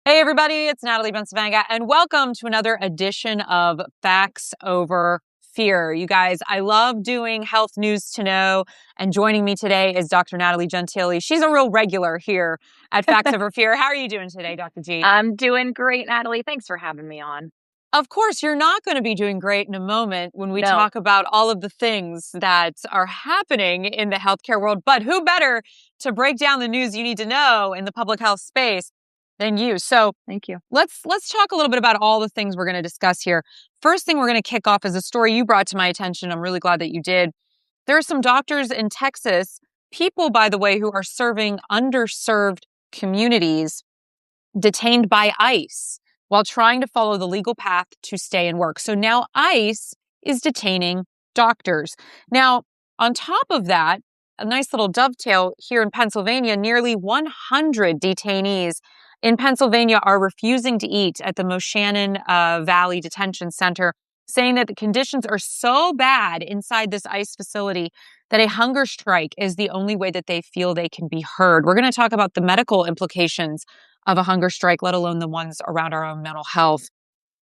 Hey, everybody, it's Natalie Gentile, and welcome to another edition of Facts Over Fear. You guys, I love doing health news to know, and joining me today is Dr. Natalie Gentile. She's a real regular here at Facts Over Fear. How are you doing today, Dr. G? I'm doing great, Natalie. Thanks for having me on. Of course, you're not going to be doing great in a moment when we No. talk about all of the things that are happening in the healthcare world. But who better to break down the news you need to know in the public health space than you? So Thank you. let's talk a little bit about all the things we're going to discuss here. First thing we're going to kick off is a story you brought to my attention. I'm really glad that you did. There are some doctors in Texas, people, by the way, who are serving underserved communities, detained by ICE while trying to follow the legal path to stay and work. So now ICE is detaining doctors. Now, on top of that, a nice little dovetail here in Pennsylvania, nearly 100 detainees in Pennsylvania are refusing to eat at the Moshannon Valley Detention Center, saying that the conditions are so bad inside this ICE facility that a hunger strike is the only way that they feel they can be heard. We're going to talk about the medical implications of a hunger strike, let alone the ones around our own mental health.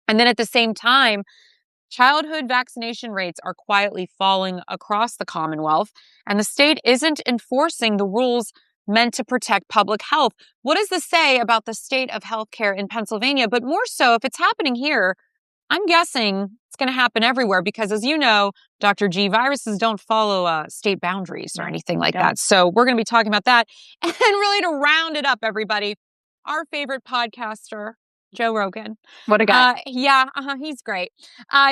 And then at the same time, childhood vaccination rates are quietly falling across the Commonwealth, and the state isn't enforcing the rules meant to protect public health. What does this say about the state of healthcare in Pennsylvania? But more so, if it's happening here, I'm guessing it's going to happen everywhere because, as you know, Dr. G, viruses don't follow state boundaries or anything like that. So we're going to be talking about that. And really to round it up, everybody, our favorite podcaster, Joe Rogan. What a guy. He's great.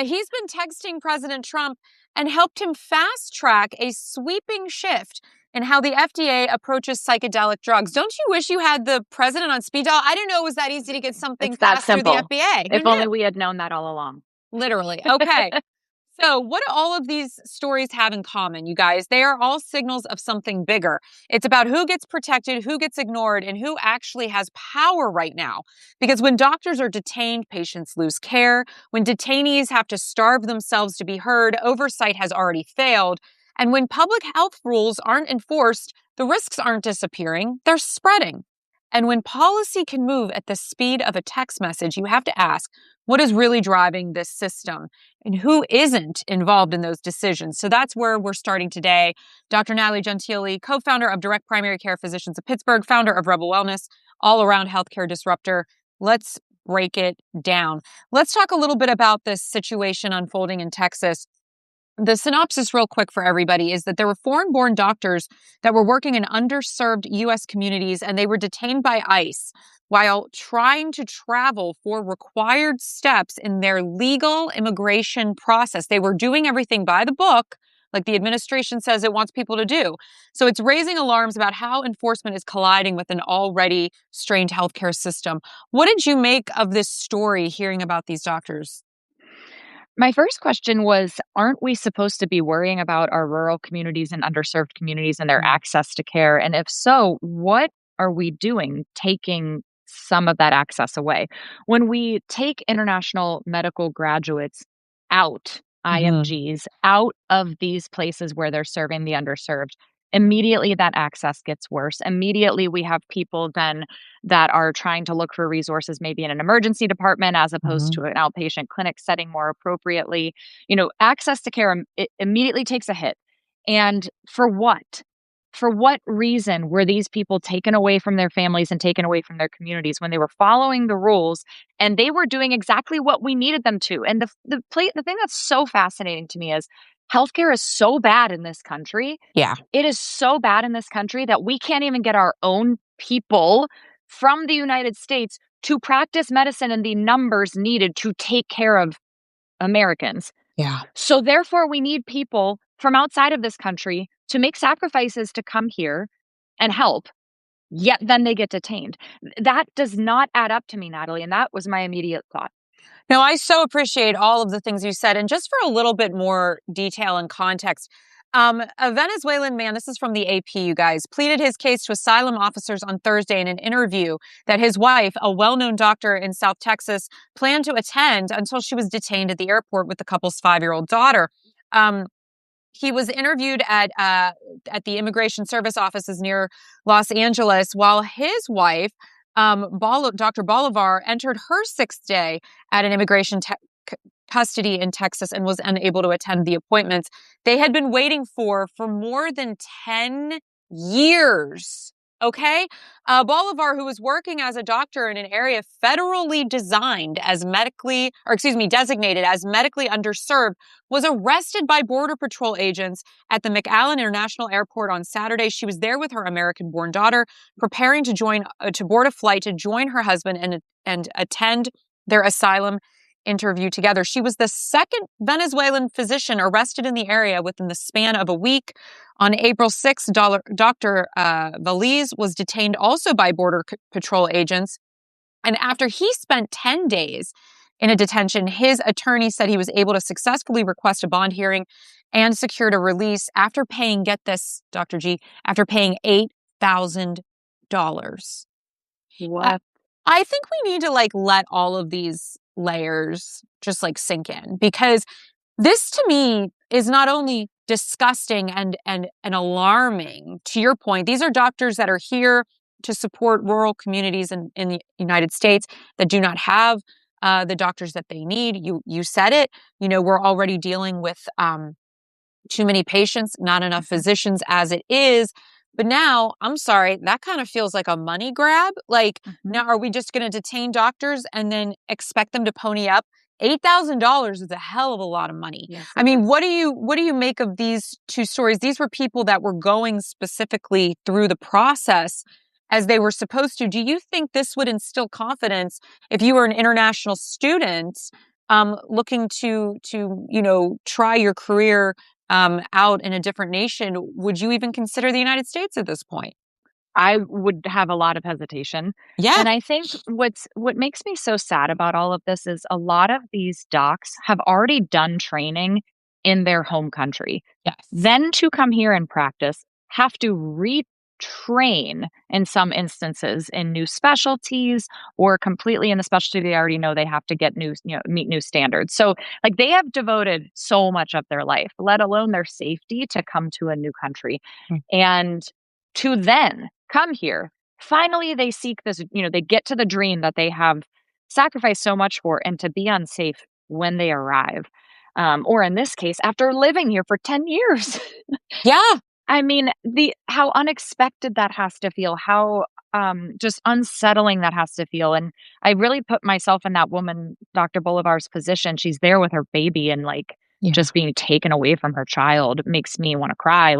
He's been texting President Trump and helped him fast track a sweeping shift in how the FDA approaches psychedelic drugs. Don't you wish you had the president on speed dial? I didn't know it was that easy to get something fast through the FDA. If only we had known that all along. Literally. Okay. So what do all of these stories have in common, you guys? They are all signals of something bigger. It's about who gets protected, who gets ignored, and who actually has power right now. Because when doctors are detained, patients lose care. When detainees have to starve themselves to be heard, oversight has already failed. And when public health rules aren't enforced, the risks aren't disappearing, they're spreading. And when policy can move at the speed of a text message, you have to ask, what is really driving this system and who isn't involved in those decisions? So that's where we're starting today. Dr. Natalie Gentile, co-founder of Direct Primary Care Physicians of Pittsburgh, founder of Rebel Wellness, all-around healthcare disruptor. Let's break it down. Let's talk a little bit about this situation unfolding in Texas. The synopsis real quick for everybody is that there were foreign-born doctors that were working in underserved U.S. communities, and they were detained by ICE while trying to travel for required steps in their legal immigration process. They were doing everything by the book, like the administration says it wants people to do. So it's raising alarms about how enforcement is colliding with an already strained healthcare system. What did you make of this story, hearing about these doctors? My first question was, aren't we supposed to be worrying about our rural communities and underserved communities and their access to care? And if so, what are we doing taking some of that access away? When we take international medical graduates out, IMGs, out of these places where they're serving the underserved, immediately that access gets worse. Immediately we have people then that are trying to look for resources maybe in an emergency department as opposed to an outpatient clinic setting more appropriately. You know, access to care it immediately takes a hit. And for what? For what reason were these people taken away from their families and taken away from their communities when they were following the rules and they were doing exactly what we needed them to? And the thing that's so fascinating to me is healthcare is so bad in this country. Yeah. It is so bad in this country that we can't even get our own people from the United States to practice medicine in the numbers needed to take care of Americans. Yeah. So therefore, we need people from outside of this country to make sacrifices to come here and help, yet then they get detained. That does not add up to me, Natalie, and that was my immediate thought. No, I so appreciate all of the things you said. And just for a little bit more detail and context, a Venezuelan man, this is from the AP, you guys, pleaded his case to asylum officers on Thursday in an interview that his wife, a well-known doctor in South Texas, planned to attend until she was detained at the airport with the couple's 5-year-old daughter. He was interviewed at the Immigration Service offices near Los Angeles while his wife Dr. Bolivar entered her sixth day at an immigration custody in Texas and was unable to attend the appointments they had been waiting for more than 10 years. Okay? Bolivar, who was working as a doctor in an area federally designated as medically underserved, was arrested by Border Patrol agents at the McAllen International Airport on Saturday. She was there with her American-born daughter, preparing to board a flight to join her husband and attend their asylum interview together. She was the second Venezuelan physician arrested in the area within the span of a week. On April 6th, Dr. Valiz was detained also by Border Patrol agents. And after he spent 10 days in a detention, his attorney said he was able to successfully request a bond hearing and secured a release after paying, get this, Dr. G, after paying $8,000. What? I think we need to let all of these layers just sink in, because this to me is not only disgusting and alarming. To your point, these are doctors that are here to support rural communities in the United States that do not have the doctors that they need. You said it. We're already dealing with too many patients, not enough physicians as it is. But now, I'm sorry, that kind of feels like a money grab. Now, are we just going to detain doctors and then expect them to pony up? $8,000 is a hell of a lot of money. Yes, I mean, what do you make of these two stories? These were people that were going specifically through the process as they were supposed to. Do you think this would instill confidence if you were an international student looking to try your career out in a different nation? Would you even consider the United States at this point? I would have a lot of hesitation. Yeah. And I think what makes me so sad about all of this is a lot of these docs have already done training in their home country. Yes. Then to come here and practice, have to retrain in some instances in new specialties, or completely in the specialty they already know they have to get meet new standards. So they have devoted so much of their life, let alone their safety, to come to a new country. And to then come here, finally they seek this, they get to the dream that they have sacrificed so much for, and to be unsafe when they arrive. Or in this case, after living here for 10 years. Yeah. I mean, how unexpected that has to feel, how just unsettling that has to feel. And I really put myself in that woman, Dr. Bolivar's position. She's there with her baby, and just being taken away from her child makes me want to cry.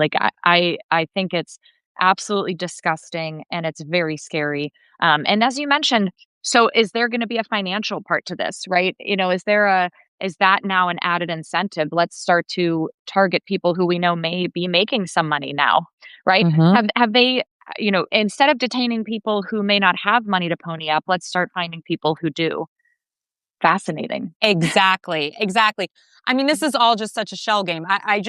I think it's absolutely disgusting, and it's very scary. And as you mentioned, so is there going to be a financial part to this, right? Is that now an added incentive? Let's start to target people who we know may be making some money now, right? Have they, instead of detaining people who may not have money to pony up, let's start finding people who do. Fascinating. Exactly. I mean, this is all just such a shell game. I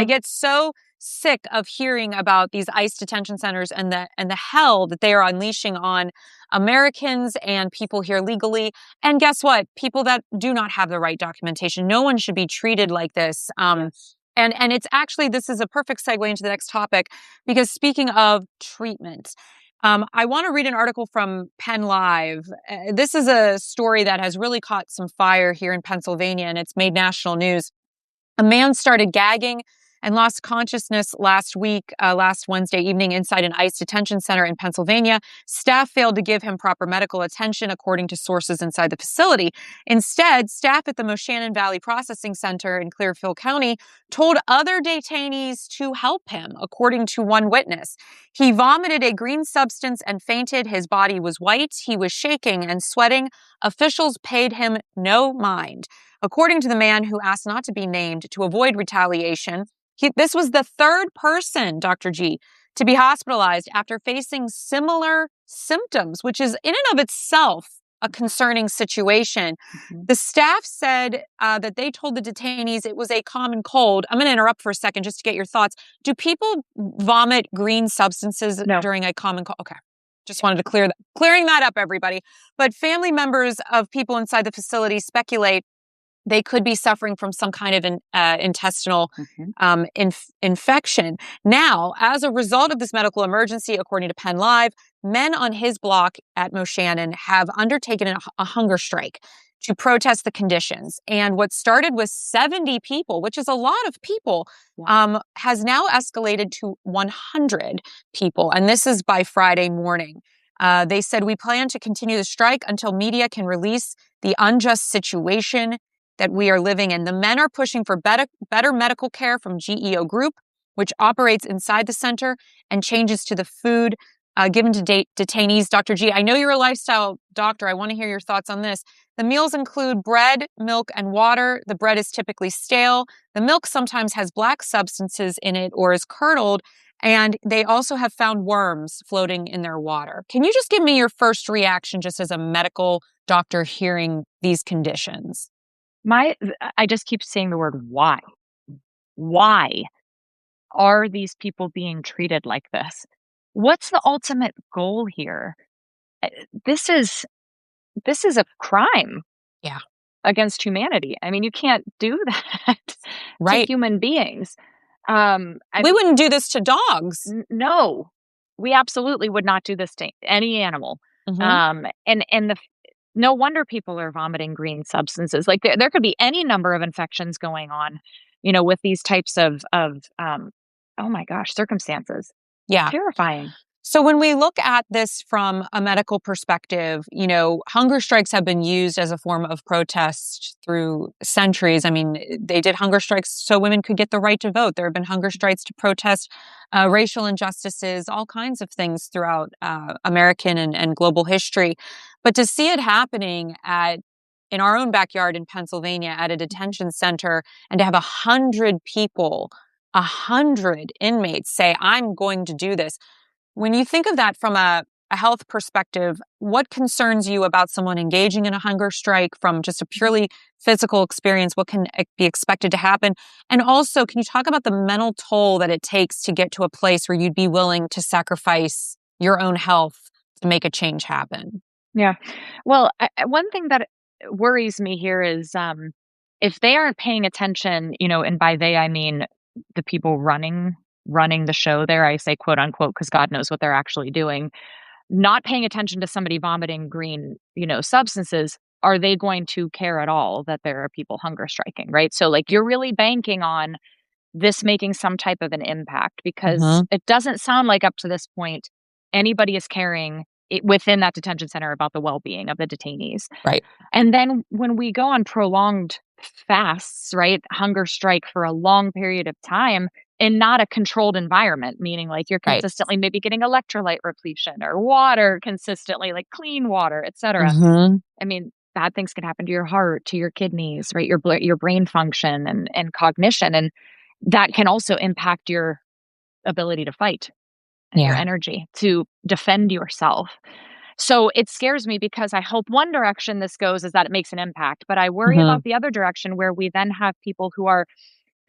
get so sick of hearing about these ICE detention centers and the hell that they are unleashing on Americans and people here legally. And guess what? People that do not have the right documentation. No one should be treated like this. And it's actually, this is a perfect segue into the next topic, because speaking of treatment, I want to read an article from Penn Live. This is a story that has really caught some fire here in Pennsylvania, and it's made national news. A man started gagging and lost consciousness last Wednesday evening inside an ICE detention center in Pennsylvania. Staff failed to give him proper medical attention, according to sources inside the facility. Instead, staff at the Moshannon Valley Processing Center in Clearfield County told other detainees to help him, according to one witness. He vomited a green substance and fainted. His body was white. He was shaking and sweating. Officials paid him no mind. According to the man, who asked not to be named to avoid retaliation, this was the third person, Dr. G, to be hospitalized after facing similar symptoms, which is in and of itself a concerning situation. The staff said that they told the detainees it was a common cold. I'm going to interrupt for a second just to get your thoughts. Do people vomit green substances during a common cold? Okay. Just wanted to clearing that up, everybody. But family members of people inside the facility speculate they could be suffering from some kind of intestinal Mhm. infection. Now, as a result of this medical emergency, according to Penn Live, men on his block at Moshannon have undertaken a hunger strike to protest the conditions. And what started with 70 people, which is a lot of people, has now escalated to 100 people. And this is by Friday morning. They said, we plan to continue the strike until media can release the unjust situation that we are living in. The men are pushing for better medical care from GEO Group, which operates inside the center, and changes to the food given to detainees. Dr. G, I know you're a lifestyle doctor. I want to hear your thoughts on this. The meals include bread, milk, and water. The bread is typically stale. The milk sometimes has black substances in it or is curdled. And they also have found worms floating in their water. Can you just give me your first reaction just as a medical doctor hearing these conditions? I just keep saying the word why. Why are these people being treated like this? What's the ultimate goal here? Uh, This is this is a crime Yeah. against humanity. I mean, you can't do that to Right. human beings. I We mean, wouldn't do this to dogs. no, we absolutely would not do this to any animal. Hmm. And no wonder people are vomiting green substances. Like there could be any number of infections going on, with these types of oh my gosh, circumstances. Yeah. Terrifying. So when we look at this from a medical perspective, hunger strikes have been used as a form of protest through centuries. I mean, they did hunger strikes so women could get the right to vote. There have been hunger strikes to protest racial injustices, all kinds of things throughout American and global history. But to see it happening in our own backyard in Pennsylvania at a detention center, and to have 100 people, 100 inmates say, I'm going to do this. When you think of that from a health perspective, what concerns you about someone engaging in a hunger strike from just a purely physical experience? What can be expected to happen? And also, can you talk about the mental toll that it takes to get to a place where you'd be willing to sacrifice your own health to make a change happen? Yeah. Well, one thing that worries me here is if they aren't paying attention, and by they I mean the people running the show there. I say quote unquote because God knows what they're actually doing. Not paying attention to somebody vomiting green, substances. Are they going to care at all that there are people hunger striking, right? So, like, you're really banking on this making some type of an impact because Hmm. it doesn't sound like up to this point anybody is caring within that detention center about the well-being of the detainees. Right. And then when we go on prolonged fasts, right, hunger strike for a long period of time in not a controlled environment, meaning like you're Right. consistently maybe getting electrolyte repletion or water consistently, like clean water, etc. Hmm. I mean, bad things can happen to your heart, to your kidneys, right, your brain function and cognition, and that can also impact your ability to fight and your Yeah. energy to defend yourself. So it scares me because I hope one direction this goes is that it makes an impact, but I worry Hmm. about the other direction where we then have people who are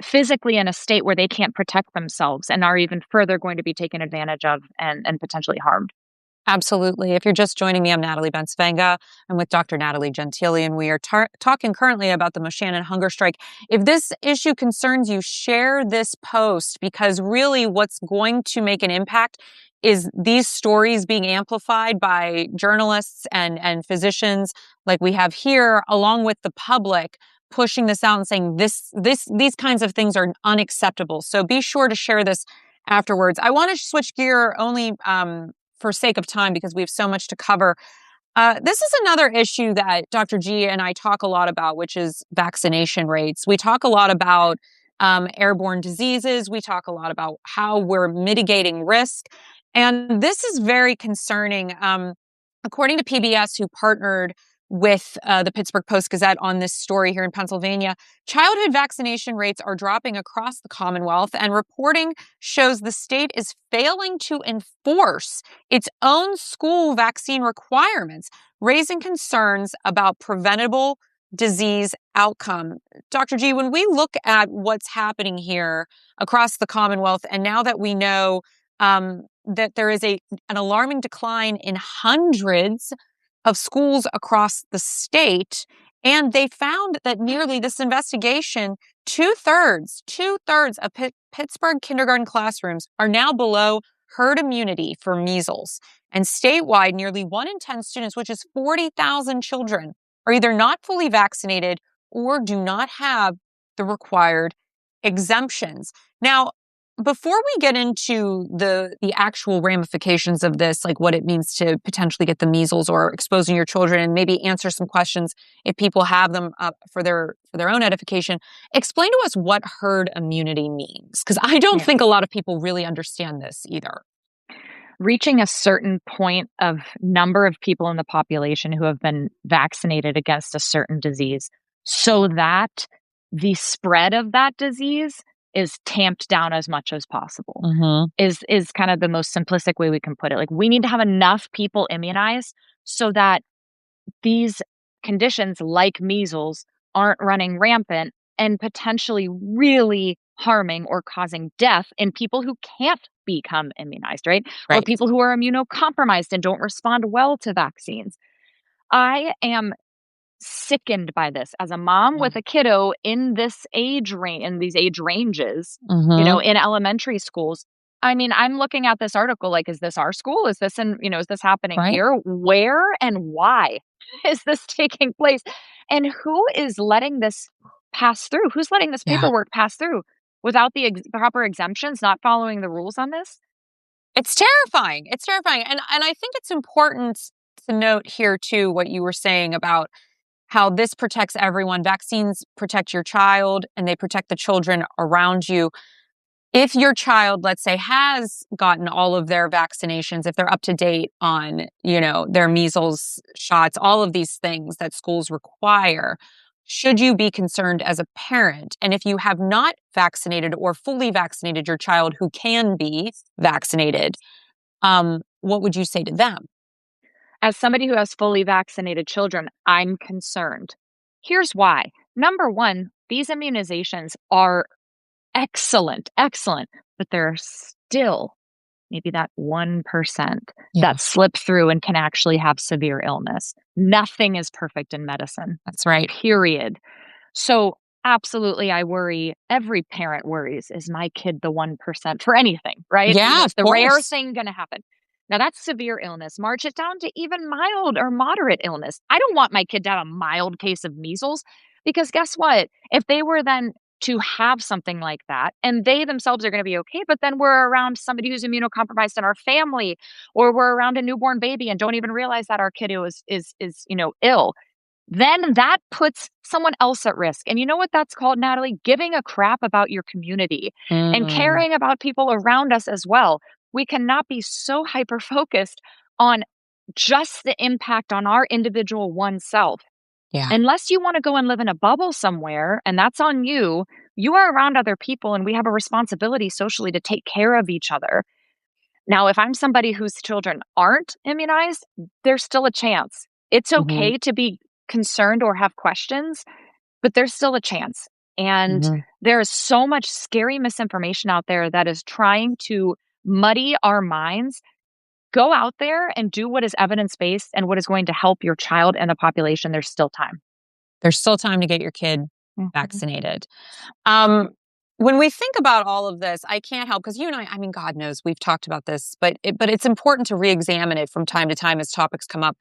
physically in a state where they can't protect themselves and are even further going to be taken advantage of and potentially harmed. Absolutely. If you're just joining me, I'm Natalie Bensvenga. I'm with Dr. Natalie Gentile, and we are talking currently about the Moshannon hunger strike. If this issue concerns you, share this post, because really what's going to make an impact is these stories being amplified by journalists and physicians like we have here, along with the public pushing this out and saying these kinds of things are unacceptable. So be sure to share this afterwards. I want to switch gear only for sake of time because we have so much to cover. This is another issue that Dr. G and I talk a lot about, which is vaccination rates. We talk a lot about airborne diseases. We talk a lot about how we're mitigating risk. And this is very concerning. According to PBS, who partnered with the Pittsburgh Post-Gazette on this story here in Pennsylvania, childhood vaccination rates are dropping across the Commonwealth, and reporting shows the state is failing to enforce its own school vaccine requirements, raising concerns about preventable disease outcome. Dr. G, when we look at what's happening here across the Commonwealth, and now that we know that there is an alarming decline in hundreds of schools across the state. And they found that nearly this investigation, two-thirds of Pittsburgh kindergarten classrooms are now below herd immunity for measles. And statewide, nearly 1 in 10 students, which is 40,000 children, are either not fully vaccinated or do not have the required exemptions. Now, before we get into the actual ramifications of this, like what it means to potentially get the measles or exposing your children, and maybe answer some questions if people have them for their own edification, explain to us what herd immunity means, because I don't think a lot of people really understand this either. Reaching a certain point of number of people in the population who have been vaccinated against a certain disease, so that the spread of that disease is tamped down as much as possible, is kind of the most simplistic way we can put it. Like, we need to have enough people immunized so that these conditions like measles aren't running rampant and potentially really harming or causing death in people who can't become immunized, right? Or people who are immunocompromised and don't respond well to vaccines. I am sickened by this as a mom with a kiddo in this age range, in these age ranges, in elementary schools. I mean, I'm looking at this article like, is this our school? Is this is this happening here? Where and why is this taking place? And who is letting this pass through? Who's letting this paperwork pass through without the proper exemptions, not following the rules on this? It's terrifying. It's terrifying. And I think it's important to note here too what you were saying about how this protects everyone. Vaccines protect your child and they protect the children around you. If your child, let's say, has gotten all of their vaccinations, if they're up to date on, their measles shots, all of these things that schools require, should you be concerned as a parent? And if you have not vaccinated or fully vaccinated your child who can be vaccinated, what would you say to them? As somebody who has fully vaccinated children, I'm concerned. Here's why. Number one, these immunizations are excellent, but there are still maybe that 1% that slip through and can actually have severe illness. Nothing is perfect in medicine. That's right. Period. So absolutely, I worry. Every parent worries, is my kid the 1% for anything, right? Yeah, it's the rare thing going to happen. Now, that's severe illness. March it down to even mild or moderate illness. I don't want my kid to have a mild case of measles, because guess what? If they were then to have something like that, and they themselves are going to be okay, but then we're around somebody who's immunocompromised in our family, or we're around a newborn baby and don't even realize that our kiddo is ill, then that puts someone else at risk. And you know what that's called, Natalie? Giving a crap about your community and caring about people around us as well. We cannot be so hyper-focused on just the impact on our individual oneself. Yeah. Unless you want to go and live in a bubble somewhere, and that's on you, you are around other people, and we have a responsibility socially to take care of each other. Now, if I'm somebody whose children aren't immunized, there's still a chance. It's okay to be concerned or have questions, but there's still a chance. And there is so much scary misinformation out there that is trying to muddy our minds. Go out there and do what is evidence-based and what is going to help your child and the population. There's still time. There's still time to get your kid vaccinated. When we think about all of this, I can't help, because you and I mean, God knows we've talked about this, but it's important to re-examine it from time to time as topics come up.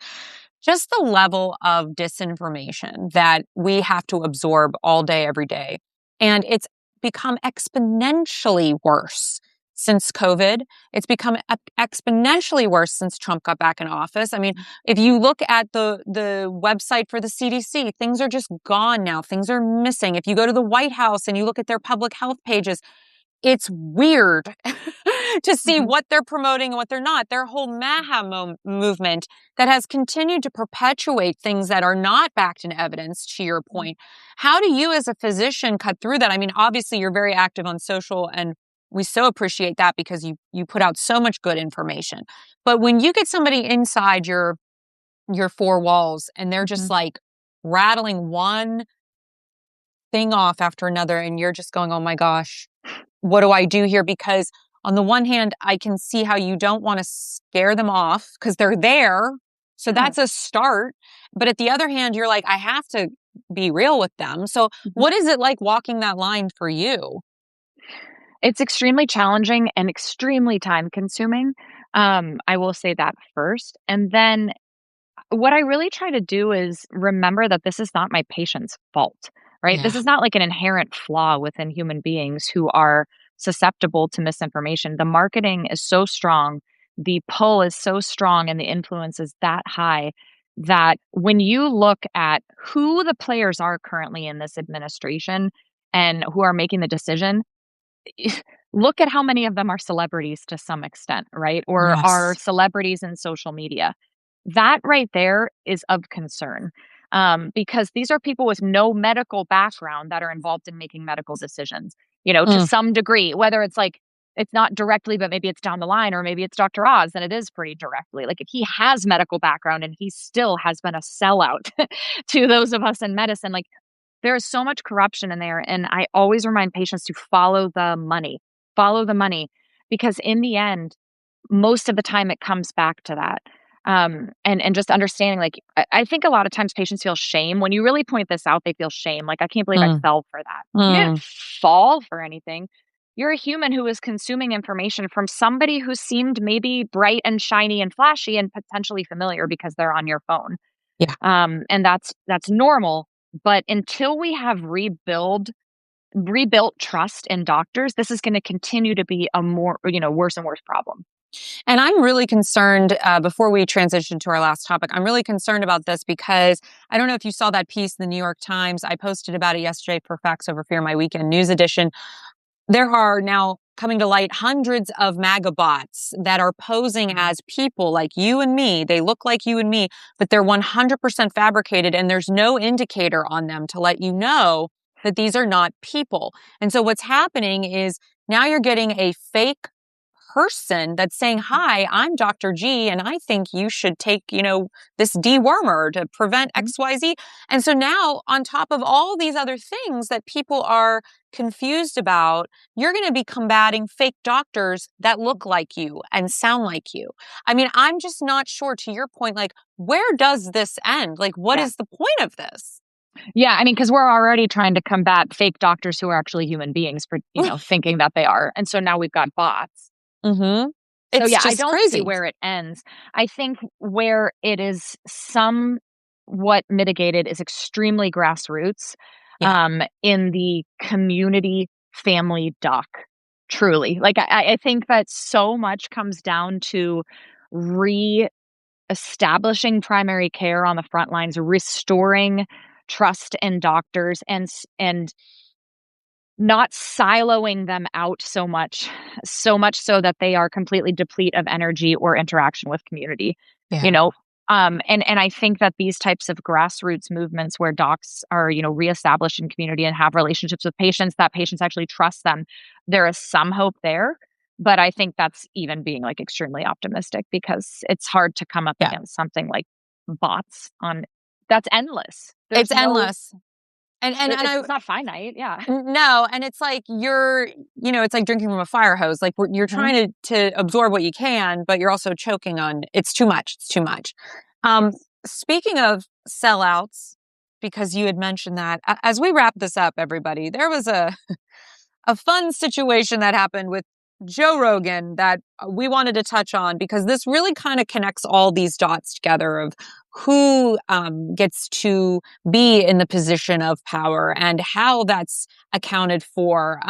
Just the level of disinformation that we have to absorb all day, every day. And it's become exponentially worse since COVID. It's become exponentially worse since Trump got back in office. I mean, if you look at the website for the CDC, things are just gone now. Things are missing. If you go to the White House and you look at their public health pages, it's weird to see what they're promoting and what they're not. Their whole MAHA movement that has continued to perpetuate things that are not backed in evidence, to your point. How do you as a physician cut through that? I mean, obviously you're very active on social, and we so appreciate that because you put out so much good information. But when you get somebody inside your four walls and they're just like rattling one thing off after another, and you're just going, oh my gosh, what do I do here? Because on the one hand, I can see how you don't want to scare them off because they're there So Yeah. that's a start. But at the other hand, you're like, I have to be real with them. So Mhm. what is it like walking that line for you? It's extremely challenging and extremely time consuming. I will say that first. And then what I really try to do is remember that this is not my patient's fault, right? This Yeah. is not like an inherent flaw within human beings who are susceptible to misinformation. The marketing is so strong, the pull is so strong, and the influence is that high that when you look at who the players are currently in this administration and who are making the decision, look at how many of them are celebrities to some extent, right? Or are Yes. celebrities in social media. That right there is of concern, because these are people with no medical background that are involved in making medical decisions, to Mm, some degree, whether it's like, it's not directly, but maybe it's down the line, or maybe it's Dr. Oz, and it is pretty directly. Like, if he has medical background and he still has been a sellout to those of us in medicine, like, there is so much corruption in there, and I always remind patients to follow the money, because in the end, most of the time it comes back to that. And just understanding, like, I think a lot of times patients feel shame. When you really point this out, they feel shame, like, "I can't believe I mm, fell for that." You didn't mm. fall for anything. You're a human who is consuming information from somebody who seemed maybe bright and shiny and flashy and potentially familiar because they're on your phone. Yeah. And that's normal, but until we have rebuilt trust in doctors, this is gonna continue to be a more, worse and worse problem. And I'm really concerned, before we transition to our last topic, I'm really concerned about this because I don't know if you saw that piece in the New York Times. I posted about it yesterday for Facts Over Fear, my weekend news edition. There are now coming to light hundreds of MAGA bots that are posing Mhm. as people like you and me. They look like you and me, but they're 100% fabricated, and there's no indicator on them to let you know that these are not people. And so what's happening is now you're getting a fake person that's saying, "Hi, I'm Dr. G, and I think you should take, this dewormer to prevent Mhm. XYZ." And so now, on top of all these other things that people are confused about, you're going to be combating fake doctors that look like you and sound like you. I mean, I'm just not sure, to your point, like, where does this end? Like, what Yeah. is the point of this? Yeah, I mean, because 'cause we're already trying to combat fake doctors who are actually human beings for, thinking that they are, and so now we've got bots. Mm-hmm. So, It's yeah, I just don't see crazy. where it ends. I think where it is somewhat mitigated is extremely grassroots, Yeah. in the community family doc, truly. Like, I think that so much comes down to establishing primary care on the front lines, restoring trust in doctors, and not siloing them out so much so that they are completely deplete of energy or interaction with community, you Yeah. know? And I think that these types of grassroots movements where docs are, reestablished in community and have relationships with patients, that patients actually trust them, there is some hope there. But I think that's even being, like, extremely optimistic, because it's hard to come up Yeah. against something like bots on that's endless. It's endless. And It's I not finite. Yeah. No, and it's like it's like drinking from a fire hose. Like, you're Mhm. trying to absorb what you can, but you're also choking on it's too much. It's too much. Um, Yes. Speaking of sellouts, because you had mentioned that, as we wrap this up, everybody, there was a fun situation that happened with Joe Rogan that we wanted to touch on, because this really kind of connects all these dots together of who gets to be in the position of power and how that's accounted for.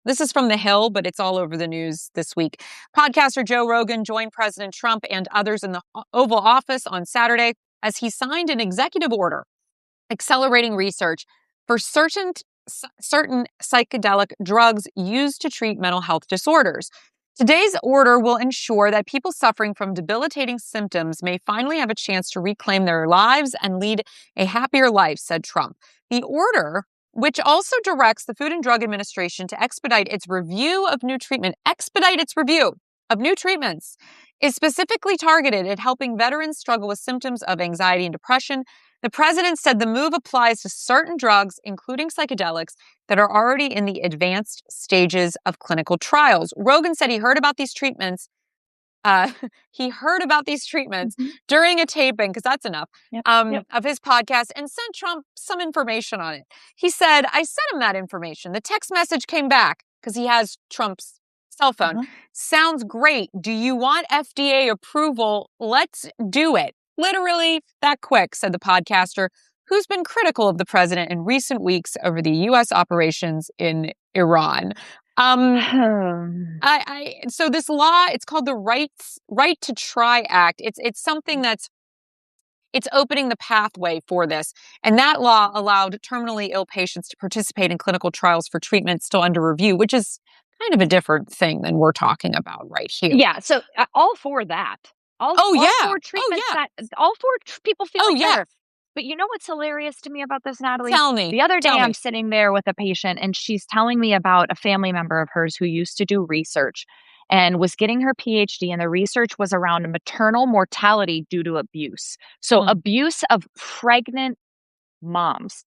This is from The Hill, but it's all over the news this week. Podcaster Joe Rogan joined President Trump and others in the Oval Office on Saturday as he signed an executive order accelerating research for certain psychedelic drugs used to treat mental health disorders. Today's order will ensure that people suffering from debilitating symptoms may finally have a chance to reclaim their lives and lead a happier life, said Trump. The order, which also directs the Food and Drug Administration to expedite its review of new treatments, is specifically targeted at helping veterans struggle with symptoms of anxiety and depression. The president said the move applies to certain drugs, including psychedelics, that are already in the advanced stages of clinical trials. Rogan said he heard about these treatments uh, he heard about these treatments Mhm. during a taping, because that's enough, Yep. Yep. of his podcast and sent Trump some information on it. He said, I sent him that information. The text message came back because he has Trump's cell phone. Uh-huh. Sounds great. Do you want FDA approval? Let's do it. Literally that quick, said the podcaster, who's been critical of the president in recent weeks over the U.S. operations in Iran. So this law, it's called the Right to Try Act. It's something that's it's opening the pathway for this. And that law allowed terminally ill patients to participate in clinical trials for treatment still under review, which is kind of a different thing than we're talking about right here. Yeah, so all for that. Oh All yeah. for Oh treatments yeah. that all for people Oh feeling yeah. better. But you know what's hilarious to me about this, Natalie? Tell me. The other day Tell I'm me. sitting there with a patient and she's telling me about a family member of hers who used to do research and was getting her PhD, and the research was around maternal mortality due to abuse. So Mm. abuse of pregnant moms.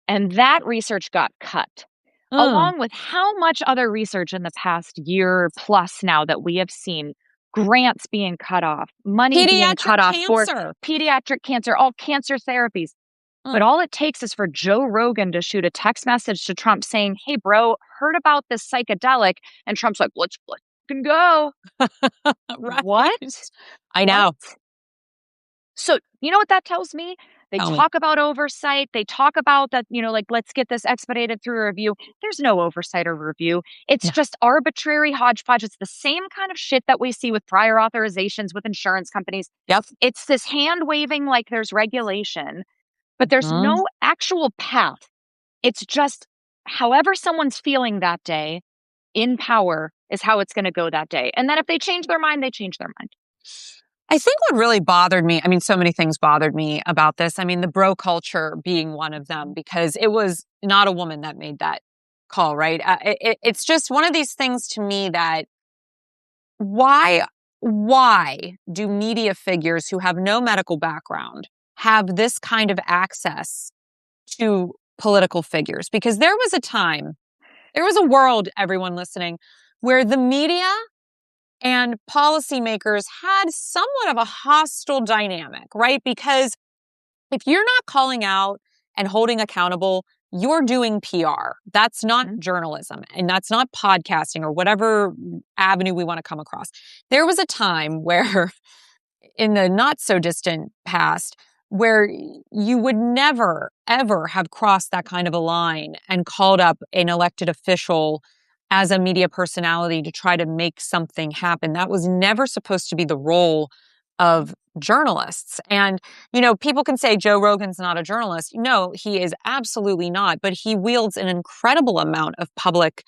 And that research got cut, Mm. along with how much other research in the past year plus now that we have seen grants being cut off, money being Pediatric cut off for cancer. pediatric cancer, all cancer therapies. But Mm. all it takes is for Joe Rogan to shoot a text message to Trump saying, "Hey, bro, heard about this psychedelic." And Trump's like, let's fucking go. Right. What? I What? know. So, you know what that tells me? They Tell me. talk about oversight. They talk about that, like, let's get this expedited through a review. There's no oversight or review. It's No. just arbitrary hodgepodge. It's the same kind of shit that we see with prior authorizations with insurance companies. Yep. It's this hand waving like there's regulation, but there's Mm. no actual path. It's just however someone's feeling that day in power is how it's going to go that day. And then if they change their mind, they change their mind. I think what really bothered me, I mean, so many things bothered me about this. I mean, the bro culture being one of them, because it was not a woman that made that call, right? It's just one of these things to me that why, why do media figures who have no medical background have this kind of access to political figures? Because there was a time, there was a world, everyone listening, where the media and policymakers had somewhat of a hostile dynamic, right? Because if you're not calling out and holding accountable, you're doing PR. That's not Mhm. journalism, and that's not podcasting or whatever avenue we want to come across. There was a time where in the not so distant past where you would never, ever have crossed that kind of a line and called up an elected official as a media personality to try to make something happen. That was never supposed to be the role of journalists. And, people can say Joe Rogan's not a journalist. No, he is absolutely not. But he wields an incredible amount of public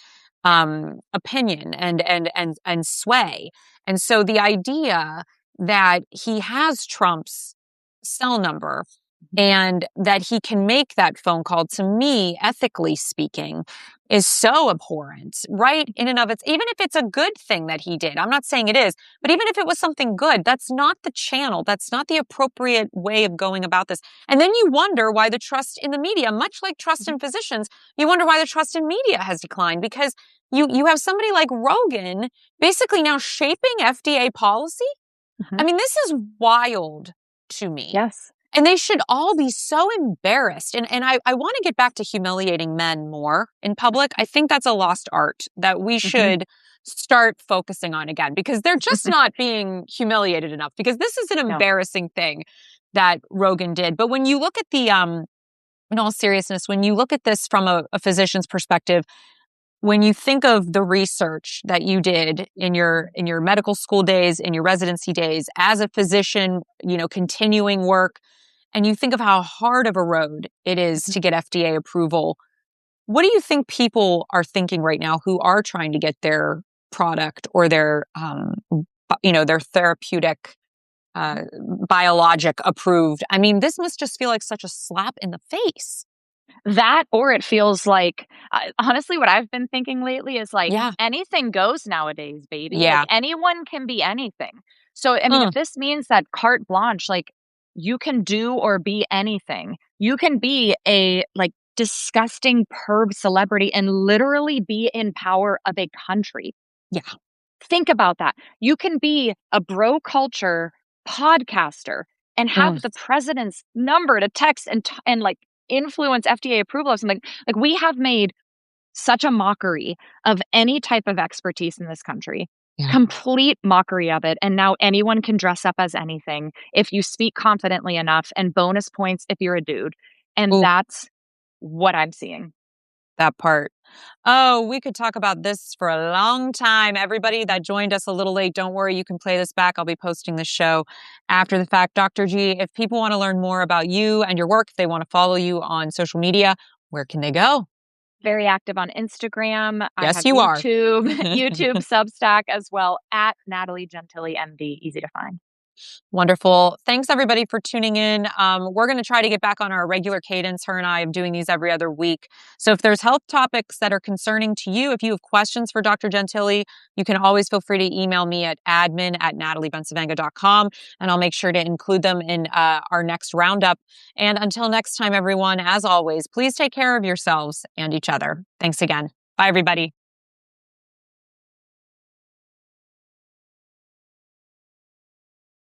opinion and sway. And so the idea that he has Trump's cell number and that he can make that phone call, to me, ethically speaking, is so abhorrent, right? In and of even if it's a good thing that he did, I'm not saying it is, but even if it was something good, that's not the channel. That's not the appropriate way of going about this. And then you wonder why the trust in the media, much like trust in physicians, you wonder why the trust in media has declined, because you have somebody like Rogan basically now shaping FDA policy. I Mhm. mean, this is wild to me. Yes. And they should all be so embarrassed. And I want to get back to humiliating men more in public. I think that's a lost art that we Mhm. should start focusing on again, because they're just not being humiliated enough, because this is an No. embarrassing thing that Rogan did. But when you look at in all seriousness, when you look at this from a physician's perspective, when you think of the research that you did in your medical school days, in your residency days, as a physician, continuing work, and you think of how hard of a road it is Mhm. to get FDA approval, what do you think people are thinking right now who are trying to get their product or their therapeutic biologic approved? I mean, this must just feel like such a slap in the face. That, or it feels like, honestly, what I've been thinking lately is like Yeah. anything goes nowadays, baby. Like Yeah. anyone can be anything. So, I mean, Mm. if this means that carte blanche, like you can do or be anything, you can be a like disgusting perv celebrity and literally be in power of a country. Yeah. Think about that. You can be a bro culture podcaster and Mm. have the president's number to text and like influence FDA approval of something. Like we have made such a mockery of any type of expertise in this country. Yeah. Complete mockery of it. And now anyone can dress up as anything if you speak confidently enough, and bonus points if you're a dude. And Ooh, that's what I'm seeing. that part. Oh, we could talk about this for a long time. Everybody that joined us a little late, don't worry, you can play this back. I'll be posting the show after the fact. Dr. G, if people want to learn more about you and your work, if they want to follow you on social media, where can they go? Very active on Instagram. I Yes, have you are. YouTube, YouTube, Substack as well, at Natalie Gentile, MD. Easy to find. Wonderful. Thanks everybody for tuning in. We're going to try to get back on our regular cadence, her and I, of doing these every other week. So if there's health topics that are concerning to you, if you have questions for Dr. Gentili, you can always feel free to email me at admin@nataliebencavanga.com, and I'll make sure to include them in our next roundup. And until next time, everyone, as always, please take care of yourselves and each other. Thanks again. Bye, everybody.